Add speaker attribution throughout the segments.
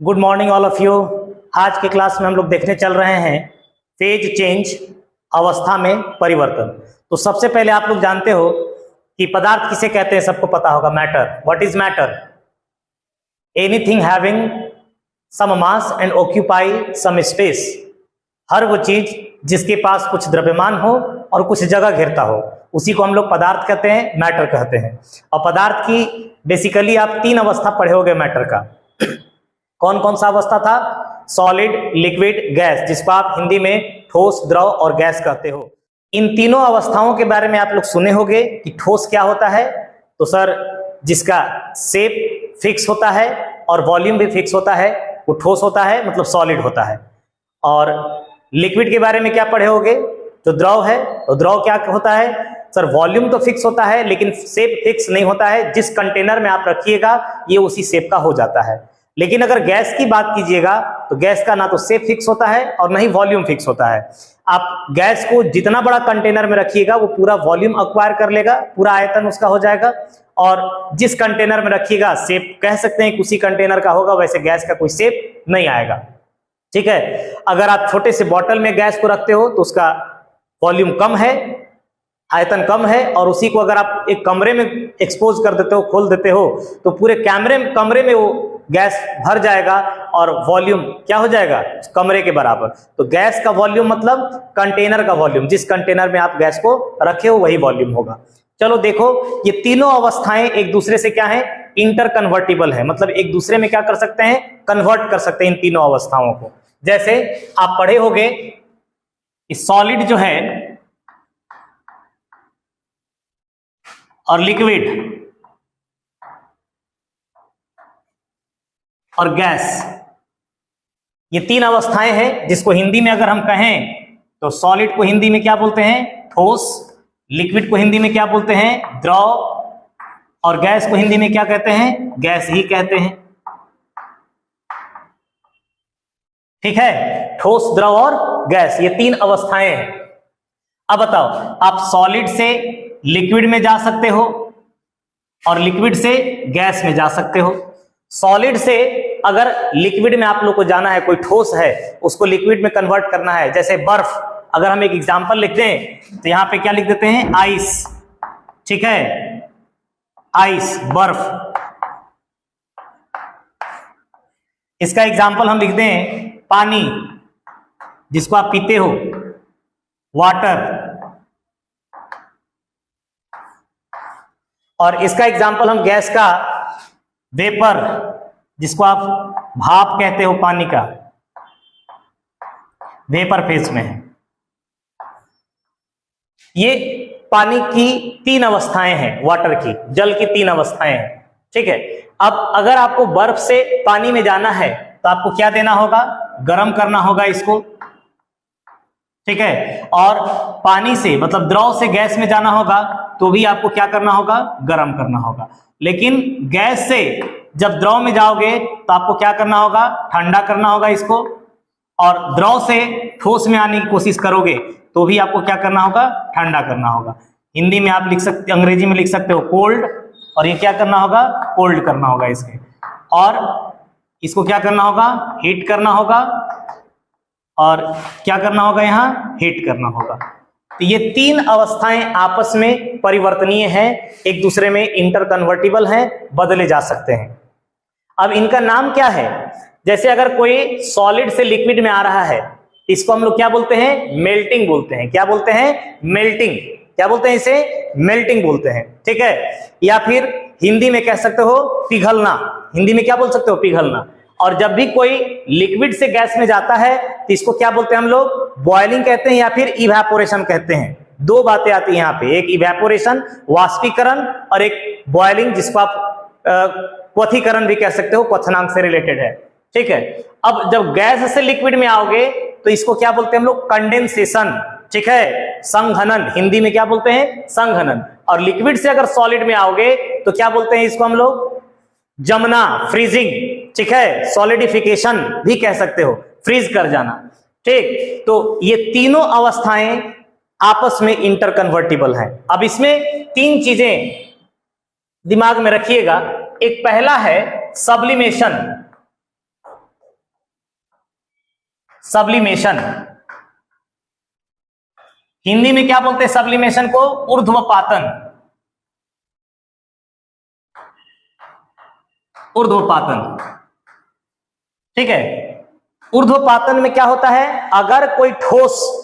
Speaker 1: Good morning all of you. आज के class में हम लोग देखने चल रहे हैं फेज चेंज, अवस्था में परिवर्तन। तो सबसे पहले आप लोग जानते हो कि पदार्थ किसे कहते हैं, सबको पता होगा, matter. What is matter? Anything having some mass and occupy some space. हर वो चीज जिसके पास कुछ द्रव्यमान हो और कुछ जगह घेरता हो, उसी को हम लोग पदार्थ कहते हैं, मैटर कहते हैं। और पदार्थ की बेसिकली आप तीन अवस्था पढ़े होंगे मैटर का। कौन कौन सा अवस्था था? सॉलिड, लिक्विड, गैस, जिसको आप हिंदी में ठोस, द्रव और गैस कहते हो। इन तीनों अवस्थाओं के बारे में आप लोग सुने होंगे कि ठोस क्या होता है। तो सर, जिसका शेप फिक्स होता है और वॉल्यूम भी फिक्स होता है, वो ठोस होता है, मतलब सॉलिड होता है। और लिक्विड के बारे में क्या पढ़े होंगे? जो द्रव है, तो द्रव क्या होता है? सर, वॉल्यूम तो फिक्स होता है लेकिन शेप फिक्स नहीं होता है। जिस कंटेनर में आप रखिएगा ये उसी शेप का हो जाता है। लेकिन अगर गैस की बात कीजिएगा तो गैस का ना तो शेप फिक्स होता है और ना ही वॉल्यूम फिक्स होता है। आप गैस को जितना बड़ा कंटेनर में रखिएगा वो पूरा वॉल्यूम अक्वायर कर लेगा, पूरा आयतन उसका हो जाएगा। और जिस कंटेनर में रखिएगा शेप कह सकते हैं कि उसी कंटेनर का होगा, वैसे गैस का कोई शेप नहीं आएगा। ठीक है। अगर आप छोटे से बॉटल में गैस को रखते हो तो उसका वॉल्यूम कम है, आयतन कम है, और उसी को अगर आप एक कमरे में एक्सपोज कर देते हो, खोल देते हो, तो पूरे कमरे में वो गैस भर जाएगा और वॉल्यूम क्या हो जाएगा? कमरे के बराबर। तो गैस का वॉल्यूम मतलब कंटेनर का वॉल्यूम, जिस कंटेनर में आप गैस को रखे हो वही वॉल्यूम होगा। चलो देखो, ये तीनों अवस्थाएं एक दूसरे से क्या है? इंटर कन्वर्टिबल है, मतलब एक दूसरे में क्या कर सकते हैं? कन्वर्ट कर सकते हैं इन तीनों अवस्थाओं को। जैसे आप पढ़े होंगे सॉलिड जो है और लिक्विड और गैस, ये तीन अवस्थाएं हैं जिसको हिंदी में अगर हम कहें तो सॉलिड को हिंदी में क्या बोलते हैं? ठोस। लिक्विड को हिंदी में क्या बोलते हैं? द्रव। और गैस को हिंदी में क्या कहते हैं? गैस ही कहते हैं। ठीक है। ठोस, द्रव और गैस, ये तीन अवस्थाएं हैं। अब बताओ, आप सॉलिड से लिक्विड में जा सकते हो और लिक्विड से गैस में जा सकते हो। सॉलिड से अगर लिक्विड में आप लोग को जाना है, कोई ठोस है उसको लिक्विड में कन्वर्ट करना है, जैसे बर्फ। अगर हम एक एग्जांपल लिखते हैं तो यहां पे क्या लिख देते हैं? आइस। ठीक है, आइस, बर्फ। इसका एग्जांपल हम लिखते हैं पानी, जिसको आप पीते हो, वाटर। और इसका एग्जांपल हम गैस का वेपर, जिसको आप भाप कहते हो, पानी का, वेपर फेज में है। ये पानी की तीन अवस्थाएं हैं, वाटर की, जल की तीन अवस्थाएं हैं। ठीक है। अब अगर आपको बर्फ से पानी में जाना है तो आपको क्या देना होगा? गर्म करना होगा इसको। ठीक है। और पानी से मतलब द्रव से गैस में जाना होगा तो भी आपको क्या करना होगा? गर्म करना होगा। लेकिन गैस से जब द्रव में जाओगे तो आपको क्या करना होगा? ठंडा करना होगा इसको। और द्रव से ठोस में आने की कोशिश करोगे तो भी आपको क्या करना होगा? ठंडा करना होगा। हिंदी में आप लिख सकते, अंग्रेजी में लिख सकते हो कोल्ड, और ये क्या करना होगा? कोल्ड करना होगा इसके। और इसको क्या करना होगा? हीट करना होगा। और क्या करना होगा? यहाँ हीट करना होगा। तो ये तीन अवस्थाएं आपस में परिवर्तनीय हैं, एक दूसरे में इंटर कन्वर्टिबल हैं, बदले जा सकते हैं। अब इनका नाम क्या है? जैसे अगर कोई सॉलिड से लिक्विड में आ रहा है, इसको हम लोग क्या बोलते हैं? मेल्टिंग बोलते हैं। क्या बोलते हैं? मेल्टिंग। क्या बोलते हैं? इसे मेल्टिंग बोलते हैं। ठीक है। या फिर हिंदी में कह सकते हो पिघलना। हिंदी में क्या बोल सकते हो? पिघलना। और जब भी कोई लिक्विड से गैस में जाता है तो इसको क्या बोलते हैं हम लोग? बॉइलिंग कहते हैं या फिर इवेपोरेशन कहते हैं। दो बातें आती हैं यहाँ पे, एक इवेपोरेशन, वाष्पीकरण, और एक बॉइलिंग, जिसको आप क्वथीकरण भी कह सकते हो, क्वथनांक से रिलेटेड है। ठीक है। अब जब गैस से लिक्विड में आओगे तो इसको क्या बोलते हैं हम लोग? कंडेंसेशन। ठीक है। संघनन, हिंदी में क्या बोलते हैं? संघनन। और लिक्विड से अगर सॉलिड में आओगे तो क्या बोलते हैं इसको हम लोग? जमना, फ्रीजिंग। ठीक है। सॉलिडिफिकेशन भी कह सकते हो, फ्रीज कर जाना। ठीक। तो ये तीनों अवस्थाएं आपस में इंटर कन्वर्टिबल हैं। अब इसमें तीन चीजें दिमाग में रखिएगा। एक पहला है सब्लिमेशन, सब्लिमेशन। हिंदी में क्या बोलते हैं सब्लिमेशन को? ऊर्ध्वपातन। ऊर्ध्वपातन, ठीक है। ऊर्ध्वपातन में क्या होता है? अगर कोई ठोस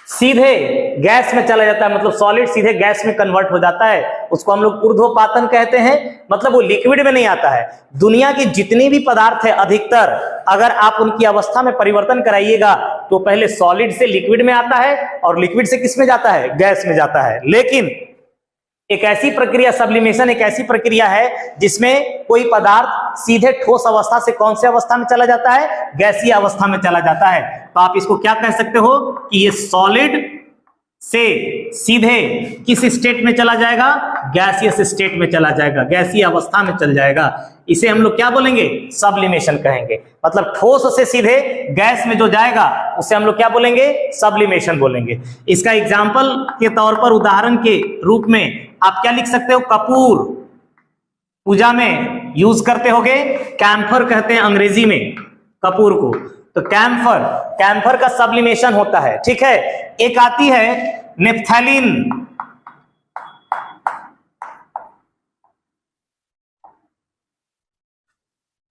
Speaker 1: सीधे गैस में चला जाता है, मतलब सॉलिड सीधे गैस में कन्वर्ट हो जाता है, उसको हम लोग ऊर्ध्वपातन कहते हैं। मतलब वो लिक्विड में नहीं आता है। दुनिया की जितनी भी पदार्थ है अधिकतर अगर आप उनकी अवस्था में परिवर्तन कराइएगा तो पहले सॉलिड से लिक्विड में आता है और लिक्विड से किस में जाता है? गैस में जाता है। लेकिन एक ऐसी प्रक्रिया, सब्लिमेशन एक ऐसी प्रक्रिया है जिसमें कोई पदार्थ सीधे ठोस अवस्था से कौन सी अवस्था में चला जाता है? गैसीय अवस्था में चला जाता है। तो आप इसको क्या कह सकते हो कि ये सॉलिड से सीधे किस स्टेट में चला जाएगा? गैसियस स्टेट में चला जाएगा, गैसीय अवस्था में चल जाएगा। इसे हम लोग क्या बोलेंगे? सब्लिमेशन कहेंगे। मतलब ठोस से सीधे गैस में जो जाएगा उसे हम लोग क्या बोलेंगे? सब्लिमेशन बोलेंगे। इसका एग्जाम्पल के तौर पर, उदाहरण के रूप में आप क्या लिख सकते हो? कपूर पूजा में यूज करते होगे, कैम्फर कहते हैं अंग्रेजी में कपूर को। तो कैम्फर का सब्लिमेशन होता है, ठीक है। एक आती है नेप्थेलिन,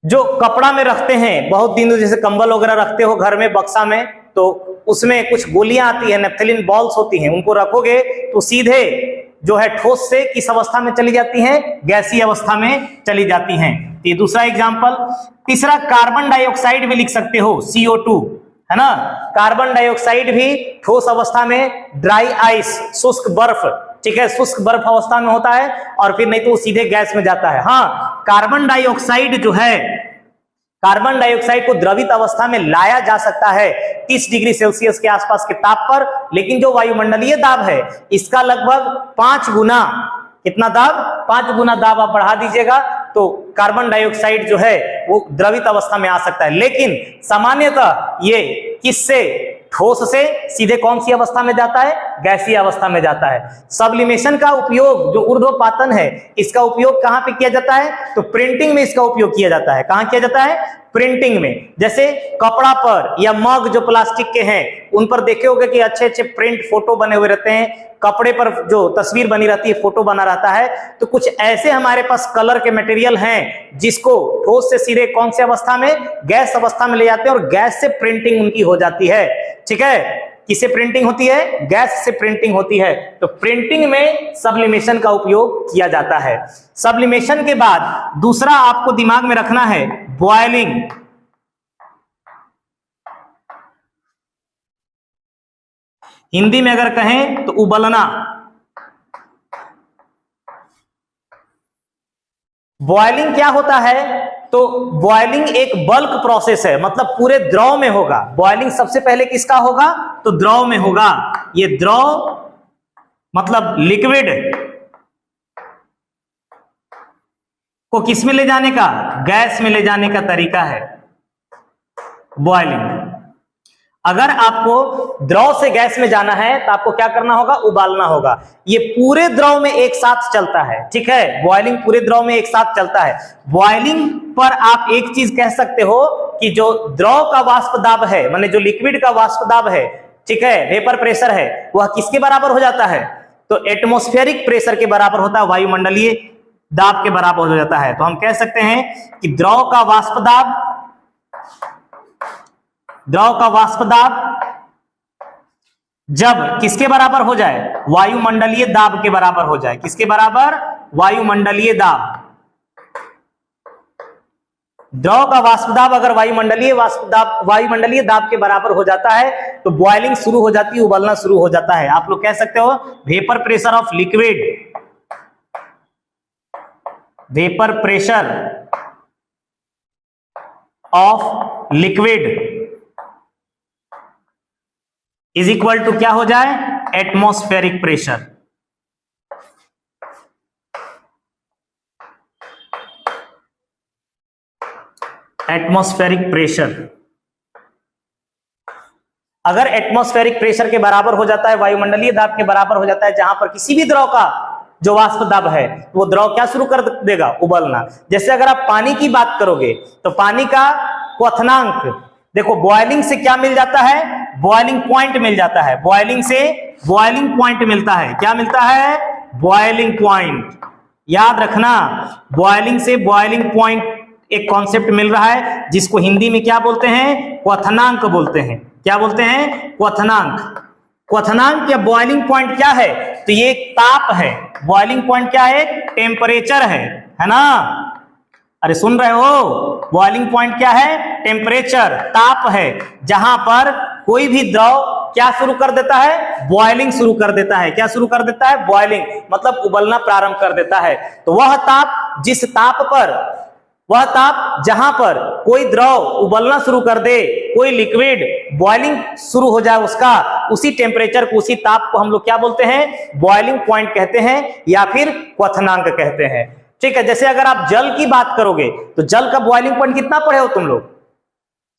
Speaker 1: जो कपड़ा में रखते हैं बहुत दिनों, जैसे कंबल वगैरह रखते हो घर में बक्सा में, तो उसमें कुछ गोलियां आती है, नेप्थेलिन बॉल्स होती हैं, उनको रखोगे तो सीधे जो है ठोस से किस अवस्था में चली जाती हैं? गैसीय अवस्था में चली जाती हैं। ये दूसरा एग्जाम्पल। तीसरा, कार्बन डाइऑक्साइड भी लिख सकते हो, CO2, है ना। कार्बन डाइऑक्साइड भी ठोस अवस्था में, ड्राई आइस, शुष्क बर्फ, ठीक है, शुष्क बर्फ अवस्था में होता है और फिर नहीं तो सीधे गैस में जाता है। हाँ, कार्बन डाइऑक्साइड जो है, कार्बन डाइऑक्साइड को द्रवित अवस्था में लाया जा सकता है 30 डिग्री सेल्सियस के आसपास के ताप पर, लेकिन जो वायुमंडलीय दाब है इसका लगभग 5 गुना, कितना दाब? 5 गुना दाब आप बढ़ा दीजिएगा तो कार्बन डाइऑक्साइड जो है वो द्रवित अवस्था में आ सकता है। लेकिन सामान्यतः ये किससे? ठोस से सीधे कौन सी अवस्था में जाता है? गैसीय अवस्था में जाता है। सब्लिमेशन का उपयोग, जो ऊर्ध्वपातन है, इसका उपयोग कहां पे किया जाता है? तो प्रिंटिंग में इसका उपयोग किया जाता है। कहां किया जाता है? प्रिंटिंग में। जैसे कपड़ा पर या मग जो प्लास्टिक के हैं उन पर देखे होंगे कि अच्छे अच्छे प्रिंट फोटो बने हुए रहते हैं, कपड़े पर जो तस्वीर बनी रहती है, फोटो बना रहता है। तो कुछ ऐसे हमारे पास कलर के मटेरियल हैं जिसको ठोस से सीधे कौन सी अवस्था में? गैस अवस्था में ले जाते हैं और गैस से प्रिंटिंग उनकी हो जाती है, ठीक है। किससे प्रिंटिंग होती है? गैस से प्रिंटिंग होती है। तो प्रिंटिंग में सब्लिमेशन का उपयोग किया जाता है। सब्लिमेशन के बाद दूसरा आपको दिमाग में रखना है, बॉयलिंग। हिंदी में अगर कहें तो उबलना। बॉयलिंग क्या होता है? तो बॉयलिंग एक बल्क प्रोसेस है, मतलब पूरे द्रव में होगा। बॉयलिंग सबसे पहले किसका होगा? तो द्रव में होगा। ये द्रव मतलब लिक्विड को किस में ले जाने का? गैस में ले जाने का तरीका है बॉयलिंग। अगर आपको द्रव से गैस में जाना है तो आपको क्या करना होगा? उबालना होगा। ये पूरे द्रव में एक साथ चलता है, ठीक है। बॉयलिंग पूरे द्रव में एक साथ चलता है। बॉयलिंग पर आप एक चीज कह सकते हो कि जो द्रव का वाष्प दाब है, माने जो लिक्विड का वाष्प दाब है, ठीक है, वेपर प्रेशर है, वह किसके बराबर हो जाता है? तो एटमॉस्फेरिक प्रेशर के बराबर होता है, वायुमंडलीय दाब के बराबर हो जाता है। तो हम कह सकते हैं कि द्रव का वाष्प दाब जब किसके बराबर हो जाए? वायुमंडलीय दाब के बराबर हो जाए। किसके बराबर? वायुमंडलीय दाब। द्रव का वाष्प दाब अगर वायुमंडलीय दाब के बराबर हो जाता है तो बॉइलिंग शुरू हो जाती है, उबलना शुरू हो जाता है। आप लोग कह सकते हो vapour pressure of liquid, vapour pressure of liquid is equal to क्या हो जाए? Atmospheric pressure. एटमॉस्फेरिक प्रेशर अगर एटमॉस्फेरिक प्रेशर के बराबर हो जाता है, वायुमंडलीय दाब के बराबर हो जाता है, जहां पर किसी भी द्रव का जो वाष्प दाब है वो द्रव क्या शुरू कर देगा? उबलना। जैसे अगर आप पानी की बात करोगे तो पानी का क्वथनांक देखो बॉइलिंग से क्या मिल जाता है, बॉइलिंग पॉइंट मिल जाता है, बॉइलिंग से बॉइलिंग पॉइंट मिलता है। क्या मिलता है, बॉइलिंग पॉइंट। याद रखना, बॉइलिंग से बॉइलिंग पॉइंट एक कॉन्सेप्ट मिल रहा है जिसको हिंदी में क्या बोलते हैं, क्वथनांक बोलते हैं। क्या बोलते हैं, क्वथनांक। क्वथनांक या बॉइलिंग पॉइंट क्या है, तो ये एक ताप है। बॉइलिंग पॉइंट क्या है, टेम्परेचर है ना। अरे सुन रहे हो, बॉइलिंग पॉइंट क्या है, टेम्परेचर, ताप है, जहां पर कोई भी द्रव क्या शुरू कर देता है, बॉइलिंग शुरू कर देता है। क्या शुरू कर देता है, बॉइलिंग, मतलब उबलना प्रारंभ कर देता है। तो वह ताप, जिस ताप पर, वह ताप जहां पर कोई द्रव उबलना शुरू कर दे, कोई लिक्विड बॉइलिंग शुरू हो जाए उसका, उसी टेम्परेचर को, उसी ताप को हम लोग क्या बोलते हैं, बॉइलिंग पॉइंट कहते हैं या फिर क्वथनांक कहते हैं। ठीक है, जैसे अगर आप जल की बात करोगे तो जल का बॉइलिंग पॉइंट कितना पढ़े हो तुम लोग,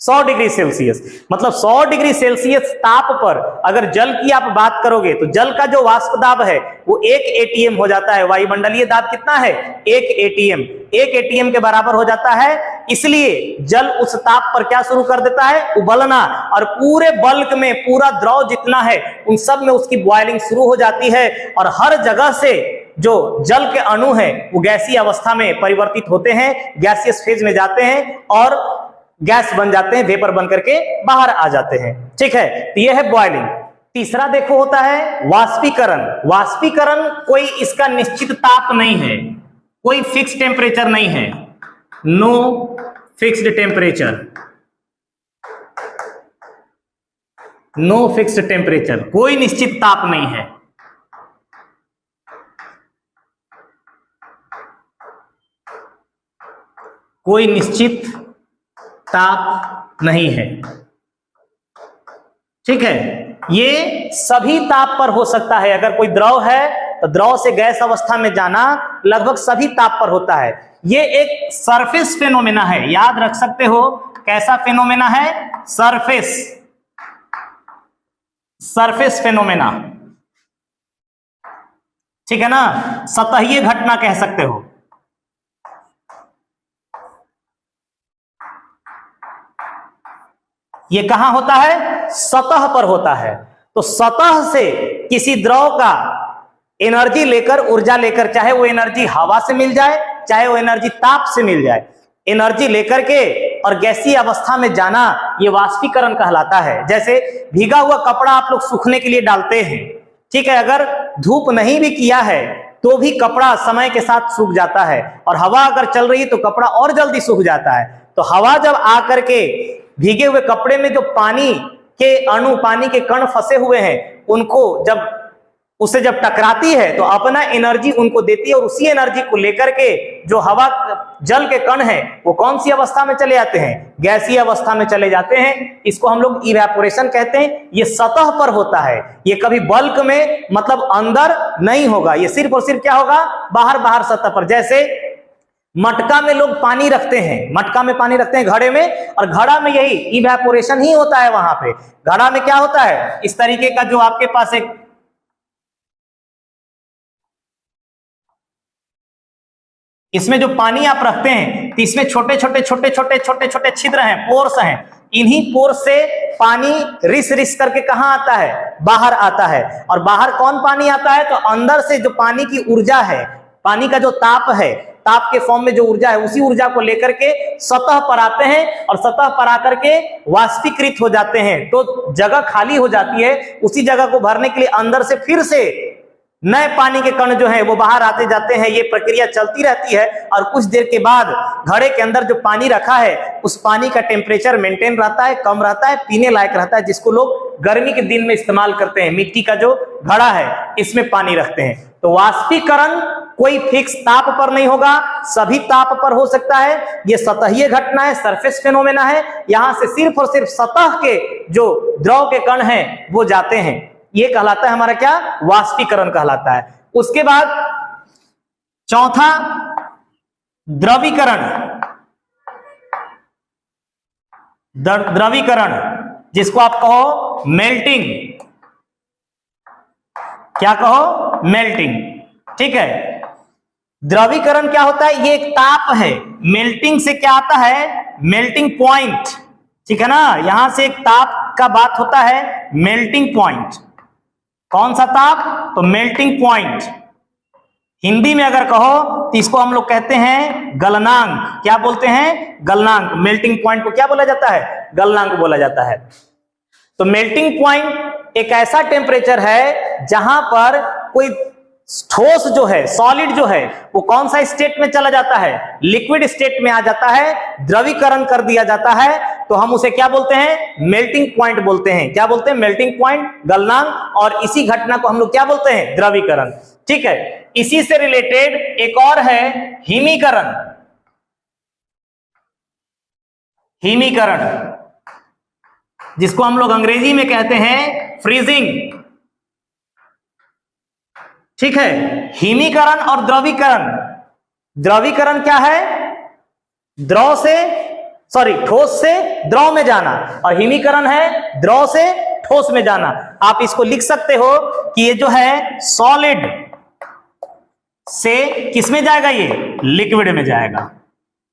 Speaker 1: 100 डिग्री सेल्सियस। मतलब 100 डिग्री सेल्सियस ताप पर अगर जल की आप बात करोगे तो जल का जो वाष्प दाब है वो 1 एटीएम हो जाता है। वायुमंडलीय दाब कितना है, 1 एटीएम। 1 एटीएम के बराबर हो जाता है। इसलिए जल उस ताप पर क्या शुरू कर देता है, उबलना, और पूरे बल्क में पूरा द्रव जितना है उन सब में उसकी बॉइलिंग शुरू हो जाती है, और हर जगह से जो जल के अणु हैं वो गैसीय अवस्था में परिवर्तित होते हैं, गैसियस फेज में जाते हैं और गैस बन जाते हैं, वेपर बन करके बाहर आ जाते हैं। ठीक है, तो यह है बॉइलिंग। तीसरा देखो होता है वाष्पीकरण। वाष्पीकरण कोई इसका निश्चित ताप नहीं है, कोई फिक्स टेम्परेचर नहीं है, no fixed temperature, no fixed temperature, कोई निश्चित ताप नहीं है। कोई निश्चित ताप नहीं है। ठीक है, ये सभी ताप पर हो सकता है। अगर कोई द्रव है तो द्रव से गैस अवस्था में जाना लगभग सभी ताप पर होता है। ये एक सरफेस फेनोमेना है, याद रख सकते हो। कैसा फेनोमेना है, सरफेस, सरफेस फेनोमेना। ठीक है ना, सतहीय घटना कह सकते हो। ये कहां होता है, सतह पर होता है। तो सतह से किसी द्रव का एनर्जी लेकर, ऊर्जा लेकर, चाहे वो एनर्जी हवा से मिल जाए, चाहे वो एनर्जी ताप से मिल जाए, एनर्जी लेकर के और गैसीय अवस्था में जाना, ये वाष्पीकरण कहलाता है। जैसे भीगा हुआ कपड़ा आप लोग सूखने के लिए डालते हैं, ठीक है, अगर धूप नहीं भी किया है तो भी कपड़ा समय के साथ सूख जाता है, और हवा अगर चल रही है तो कपड़ा और जल्दी सूख जाता है। तो हवा जब आकर के भीगे हुए कपड़े में जो पानी के अणु, पानी के कण फंसे हुए हैं, उनको जब उससे जब टकराती है तो अपना एनर्जी उनको देती है, और उसी एनर्जी को लेकर के जो हवा, जल के कण हैं वो कौन सी अवस्था में चले जाते हैं, गैसीय अवस्था में चले जाते हैं। इसको हम लोग इवेपोरेशन कहते हैं। ये सतह पर होता है, ये कभी बल्क में, मतलब अंदर नहीं होगा, ये सिर्फ और सिर्फ क्या होगा, बाहर बाहर सतह पर। जैसे मटका में लोग पानी रखते हैं, मटका में पानी रखते हैं घड़े में, और घड़ा में यही इवेपोरेशन ही होता है। वहां पे घड़ा में क्या होता है, इस तरीके का जो आपके पास एक, इसमें जो पानी आप रखते हैं तो इसमें छोटे छोटे छोटे छोटे छोटे छोटे छिद्र हैं, पोर्स हैं। इन्हीं पोर्स से पानी रिस रिस करके कहां आता है, बाहर आता है। और बाहर कौन पानी आता है, तो अंदर से जो पानी की ऊर्जा है, पानी का जो ताप है, ताप के फॉर्म में जो ऊर्जा है, उसी ऊर्जा को लेकर के सतह पर आते हैं, और सतह पर आकर के वाष्पीकृत हो जाते हैं। तो जगह खाली हो जाती है, उसी जगह को भरने के लिए अंदर से फिर से नए पानी के कण जो है वो बाहर आते जाते हैं। ये प्रक्रिया चलती रहती है, और कुछ देर के बाद घड़े के अंदर जो पानी रखा है उस पानी का टेम्परेचर मेंटेन रहता है, कम रहता है, पीने लायक रहता है, जिसको लोग गर्मी के दिन में इस्तेमाल करते हैं। मिट्टी का जो घड़ा है इसमें पानी रखते हैं। तो वाष्पीकरण कोई फिक्स ताप पर नहीं होगा, सभी ताप पर हो सकता है। ये सतहीय घटना है, सरफेस फेनोमेना है। यहां से सिर्फ और सिर्फ सतह के जो द्रव के कण हैं वो जाते हैं। ये कहलाता है हमारा क्या, वाष्पीकरण कहलाता है। उसके बाद चौथा द्रवीकरण। द्रवीकरण जिसको आप कहो मेल्टिंग, क्या कहो, मेल्टिंग। ठीक है, द्रवीकरण क्या होता है, ये एक ताप है। मेल्टिंग से क्या आता है, मेल्टिंग पॉइंट। ठीक है ना। यहां से एक ताप का बात होता है, मेल्टिंग पॉइंट। कौन सा ताप? तो मेल्टिंग पॉइंट। हिंदी में अगर कहो तो इसको हम लोग कहते हैं गलनांक। क्या बोलते हैं? गलनांक। मेल्टिंग पॉइंट को क्या बोला जाता है? गलनांक बोला जाता है। तो मेल्टिंग पॉइंट एक ऐसा टेम्परेचर है जहां पर कोई ठोस जो है, सॉलिड जो है, वो कौन सा स्टेट में चला जाता है? लिक्विड स्टेट में आ जाता है, द्रवीकरण कर दिया जाता है, तो हम उसे क्या बोलते हैं? मेल्टिंग पॉइंट बोलते हैं। क्या बोलते हैं? मेल्टिंग पॉइंट, गलनांक। और इसी घटना को हम लोग क्या बोलते हैं? द्रवीकरण। ठीक है। इसी से रिलेटेड एक और है हिमीकरण। हिमीकरण, जिसको हम लोग अंग्रेजी में कहते हैं फ्रीजिंग। ठीक है। हिमीकरण और द्रवीकरण। द्रवीकरण क्या है? द्रव से, सॉरी, ठोस से द्रव में जाना, और हिमीकरण है द्रव से ठोस में जाना। आप इसको लिख सकते हो कि ये जो है सॉलिड से किस में जाएगा? ये लिक्विड में जाएगा।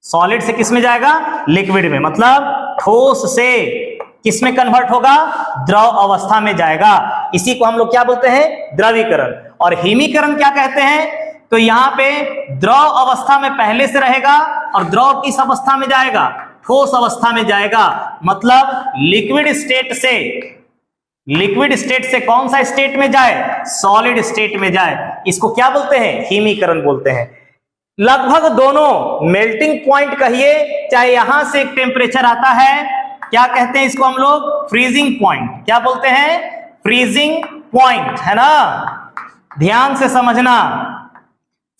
Speaker 1: सॉलिड से किस में जाएगा? लिक्विड में। मतलब ठोस से किस में कन्वर्ट होगा? द्रव अवस्था में जाएगा। इसी को हम लोग क्या बोलते हैं? द्रवीकरण। और हिमीकरण क्या कहते हैं? तो यहां पे द्रव अवस्था में पहले से रहेगा और द्रव किस अवस्था में जाएगा? ठोस अवस्था में जाएगा। मतलब लिक्विड स्टेट से कौन सा स्टेट में जाए? सॉलिड स्टेट में जाए। इसको क्या बोलते हैं? हिमीकरण बोलते हैं। लगभग दोनों मेल्टिंग पॉइंट कहिए, चाहे यहां से एक टेम्परेचर आता है, क्या कहते हैं इसको हम लोग? Freezing point. क्या बोलते हैं? फ्रीजिंग पॉइंट, है ना। ध्यान से समझना,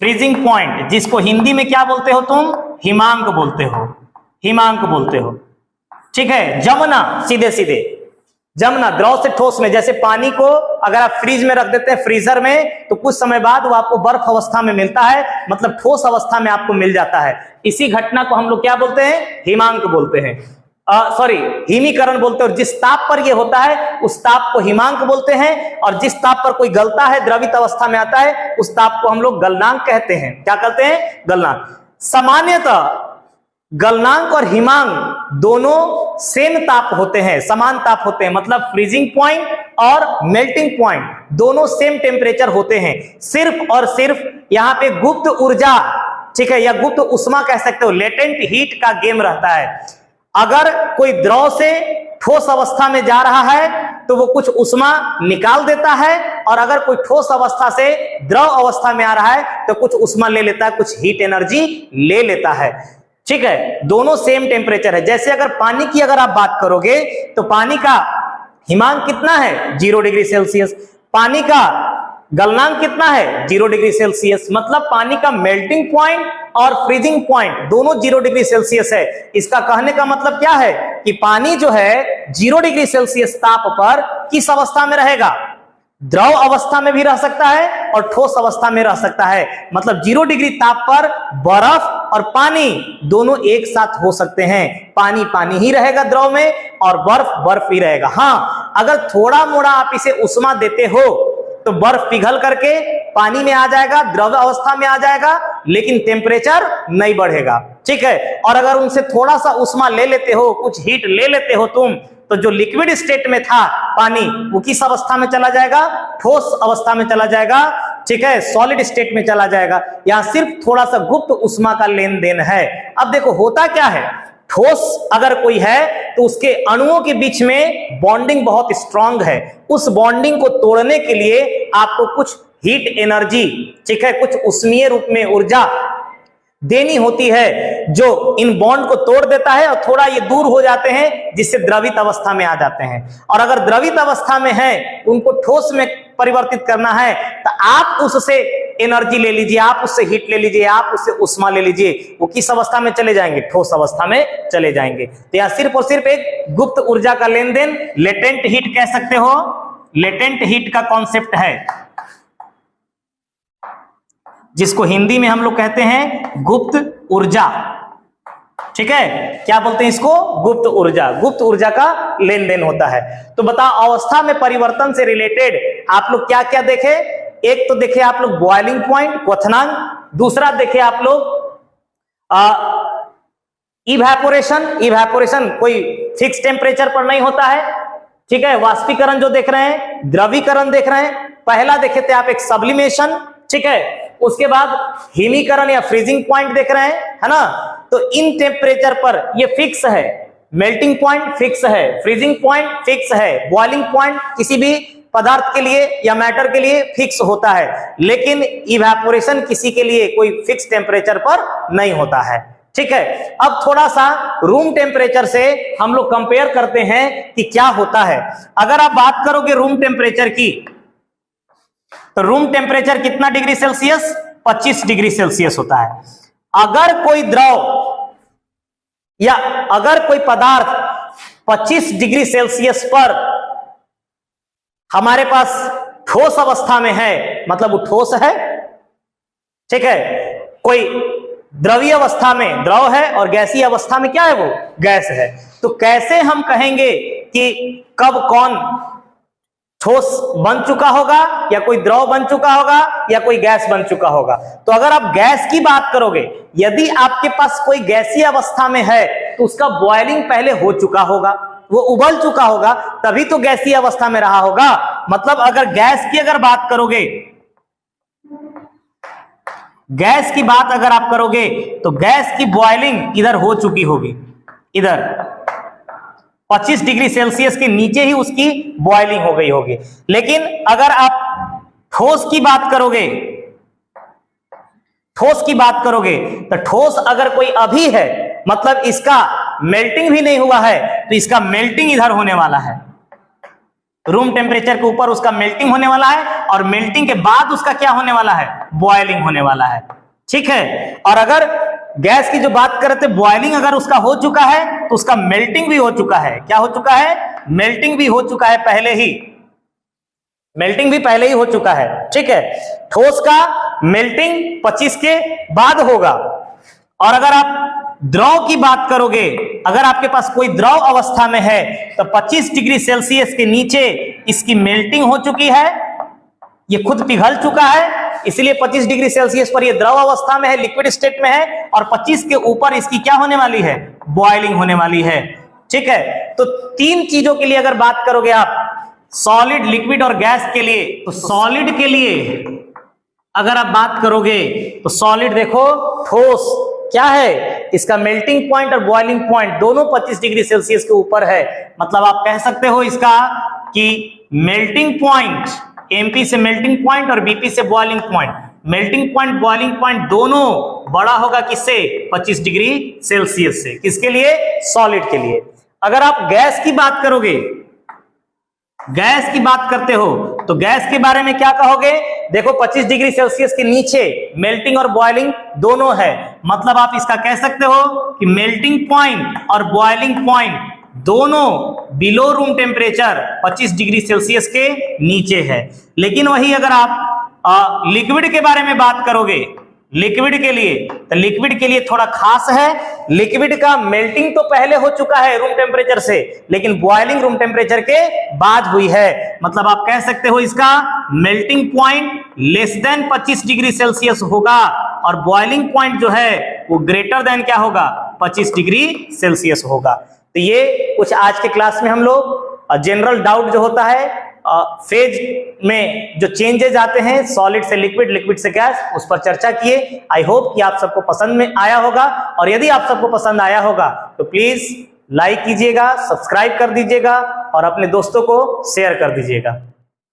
Speaker 1: फ्रीजिंग पॉइंट, जिसको हिंदी में क्या बोलते हो तुम? हिमांक बोलते हो। हिमांक बोलते हो। ठीक है। जमना, सीधे सीधे जमना, द्रव से ठोस में। जैसे पानी को अगर आप फ्रीज में रख देते हैं, फ्रीजर में, तो कुछ समय बाद वो आपको बर्फ अवस्था में मिलता है, मतलब ठोस अवस्था में आपको मिल जाता है। इसी घटना को हम लोग क्या बोलते हैं? हिमांक बोलते हैं, सॉरी, हिमीकरण बोलते हैं। और जिस ताप पर ये होता है उस ताप को हिमांक बोलते हैं, और जिस ताप पर कोई गलता है, द्रवित अवस्था में आता है, उस ताप को हम लोग गलनांक कहते हैं। क्या कहते हैं? गलनांक। सामान्यतः गलनांक और हिमांक दोनों सेम ताप होते हैं, समान ताप होते हैं। मतलब फ्रीजिंग पॉइंट और मेल्टिंग पॉइंट दोनों सेम टेम्परेचर होते हैं। सिर्फ और सिर्फ यहाँ पे गुप्त ऊर्जा, ठीक है, या गुप्त उष्मा कह सकते हो, लेटेंट हीट का गेम रहता है। अगर कोई द्रव से ठोस अवस्था में जा रहा है तो वो कुछ उष्मा निकाल देता है, और अगर कोई ठोस अवस्था से द्रव अवस्था में आ रहा है तो कुछ उष्मा ले लेता है, कुछ हीट एनर्जी ले लेता है। ठीक है। दोनों सेम टेम्परेचर है। जैसे अगर पानी की अगर आप बात करोगे तो पानी का हिमांक कितना है? 0 डिग्री सेल्सियस। पानी का गलनांक कितना है? 0 डिग्री सेल्सियस। मतलब पानी का मेल्टिंग पॉइंट और फ्रीजिंग पॉइंट दोनों 0 डिग्री सेल्सियस है। इसका कहने का मतलब क्या है कि पानी जो है 0 डिग्री सेल्सियस ताप पर किस अवस्था में रहेगा? द्रव अवस्था में भी रह सकता है और ठोस अवस्था में रह सकता है। मतलब 0 डिग्री ताप पर बर्फ और पानी दोनों एक साथ हो सकते हैं। पानी पानी ही रहेगा द्रव में, और बर्फ बर्फ ही रहेगा। हाँ, अगर थोड़ा मोड़ा आप इसे उष्मा देते हो तो बर्फ पिघल करके पानी में आ जाएगा, द्रव अवस्था में आ जाएगा, लेकिन टेम्परेचर नहीं बढ़ेगा। ठीक है। और अगर उनसे थोड़ा सा उष्मा ले लेते हो, कुछ हीट ले लेते हो तुम, तो जो लिक्विड स्टेट में था पानी, वो किस अवस्था में चला जाएगा? ठोस अवस्था में चला जाएगा। ठीक है। सॉलिड स्टेट में चला जाएगा। यहां सिर्फ थोड़ा सा गुप्त उष्मा का लेन देन है। अब देखो होता क्या है, ठोस अगर कोई है तो उसके अणुओं के बीच में बॉन्डिंग बहुत स्ट्रांग है। उस बॉन्डिंग को तोड़ने के लिए आपको कुछ हीट एनर्जी, ठीक है, कुछ उष्मीय रूप में ऊर्जा देनी होती है, जो इन बॉन्ड को तोड़ देता है और थोड़ा ये दूर हो जाते हैं, जिससे द्रवित अवस्था में आ जाते हैं। और अगर द्रवित अवस्था में है, उनको ठोस में परिवर्तित करना है, तो आप उससे एनर्जी ले लीजिए, आप उससे हीट ले लीजिए, आप उससे उष्मा ले लीजिए। वो किस अवस्था में चले जाएंगे? ठोस अवस्था में चले जाएंगे। तो यह सिर्फ और सिर्फ एक गुप्त ऊर्जा का लेन देन, लेटेंट हीट कह सकते हो, लेटेंट हीट का कॉन्सेप्ट है, जिसको हिंदी में हम लोग कहते हैं गुप्त ऊर्जा। ठीक है। क्या बोलते हैं इसको? गुप्त ऊर्जा। गुप्त ऊर्जा का लेन देन होता है। तो बताओ, अवस्था में परिवर्तन से रिलेटेड आप लोग क्या क्या देखे? एक तो देखे आप लोग बॉइलिंग पॉइंट, क्वथनांक। दूसरा देखे आप लोग इवैपोरेशन। इवैपोरेशन, कोई फिक्स टेम्परेचर पर नहीं होता है, ठीक है। वाष्पीकरण जो देख रहे हैं, द्रवीकरण देख रहे हैं, पहला देखे थे आप एक सब्लिमेशन, ठीक है, उसके बाद हिमीकरण या फ्रीजिंग पॉइंट देख रहे हैं, है ना। तो इन टेम्परेचर पर ये फिक्स है, मेल्टिंग पॉइंट फिक्स है, फ्रीजिंग पॉइंट फिक्स है, बॉइलिंग पॉइंट किसी भी पदार्थ के लिए या मैटर के लिए फिक्स होता है, लेकिन इवेपोरेशन किसी के लिए कोई फिक्स टेम्परेचर पर नहीं होता है, ठीक है। अब थोड़ा सा रूम टेम्परेचर से हम लोग कंपेयर करते हैं कि क्या होता है। अगर आप बात करोगे रूम टेम्परेचर की, तो रूम टेम्परेचर कितना डिग्री सेल्सियस? 25 डिग्री सेल्सियस होता है। अगर कोई द्रव या अगर कोई पदार्थ 25 डिग्री सेल्सियस पर हमारे पास ठोस अवस्था में है, मतलब वो ठोस है, ठीक है। कोई द्रवीय अवस्था में द्रव है और गैसीय अवस्था में क्या है? वो गैस है। तो कैसे हम कहेंगे कि कब कौन ठोस बन चुका होगा, या कोई द्रव बन चुका होगा, या कोई गैस बन चुका होगा? तो अगर आप गैस की बात करोगे, यदि आपके पास कोई गैसीय अवस्था में है तो उसका बॉइलिंग पहले हो चुका होगा, वो उबल चुका होगा, तभी तो गैसीय अवस्था में रहा होगा। मतलब अगर गैस की अगर बात करोगे, गैस की बात अगर आप करोगे तो गैस की बॉइलिंग इधर हो चुकी होगी, इधर 25 डिग्री सेल्सियस के नीचे ही उसकी बॉइलिंग हो गई होगी। लेकिन अगर आप ठोस की बात करोगे, ठोस की बात करोगे तो ठोस अगर कोई अभी है, मतलब इसका मेल्टिंग भी नहीं हुआ है, तो इसका मेल्टिंग इधर होने वाला है, रूम टेम्परेचर के ऊपर उसका मेल्टिंग होने वाला है, और मेल्टिंग के बाद उसका क्या होने वाला है? बॉइलिंग होने वाला है, ठीक है। और अगर गैस की जो बात करते थे, बॉइलिंग अगर उसका हो चुका है तो उसका मेल्टिंग भी हो चुका है। क्या हो चुका है? मेल्टिंग भी हो चुका है पहले ही, मेल्टिंग भी पहले ही हो चुका है, ठीक है। ठोस का मेल्टिंग 25 के बाद होगा। और अगर आप द्रव की बात करोगे, अगर आपके पास कोई द्रव अवस्था में है तो 25 डिग्री सेल्सियस के नीचे इसकी मेल्टिंग हो चुकी है, ये खुद पिघल चुका है, इसलिए 25 डिग्री सेल्सियस पर ये द्रव अवस्था में है, लिक्विड स्टेट में है, और 25 के ऊपर इसकी क्या होने वाली है? बॉइलिंग होने वाली है, ठीक है। तो तीन चीजों के लिए अगर बात करोगे आप, सॉलिड, लिक्विड और गैस के लिए, तो सॉलिड के लिए अगर आप बात करोगे तो सॉलिड देखो, ठोस क्या है? इसका मेल्टिंग पॉइंट और बॉइलिंग पॉइंट दोनों 25 डिग्री सेल्सियस के ऊपर है। मतलब आप कह सकते हो इसका कि मेल्टिंग पॉइंट, एमपी से मेल्टिंग पॉइंट और बीपी से boiling point, melting point boiling point दोनों बड़ा होगा किससे? 25 डिग्री सेल्सियस से। किसके लिए? सॉलिड के लिए। अगर आप गैस की बात करोगे, गैस की बात करते हो तो गैस के बारे में क्या कहोगे? देखो 25 डिग्री सेल्सियस के नीचे मेल्टिंग और बॉइलिंग दोनों है, मतलब आप इसका कह सकते हो कि मेल्टिंग पॉइंट और बॉइलिंग पॉइंट दोनों below room temperature 25 degree Celsius के नीचे है। लेकिन वही अगर आप लिक्विड के बारे में बात करोगे, लिक्विड के लिए, तो लिक्विड के लिए थोड़ा खास है। लिक्विड का मेल्टिंग तो पहले हो चुका है रूम टेम्परेचर से, लेकिन बॉइलिंग रूम टेम्परेचर के बाद हुई है। मतलब आप कह सकते हो इसका melting point less than 25 degree Celsius होगा, और बॉइलिंग पॉइंट जो है वो ग्रेटर देन क्या होगा? 25 डिग्री सेल्सियस होगा। तो ये कुछ आज के क्लास में हम लोग जनरल डाउट जो होता है, फेज में जो चेंजेस आते हैं सॉलिड से लिक्विड, लिक्विड से गैस, उस पर चर्चा किए। आई होप कि आप सबको पसंद में आया होगा, और यदि आप सबको पसंद आया होगा तो प्लीज लाइक कीजिएगा, सब्सक्राइब कर दीजिएगा और अपने दोस्तों को शेयर कर दीजिएगा।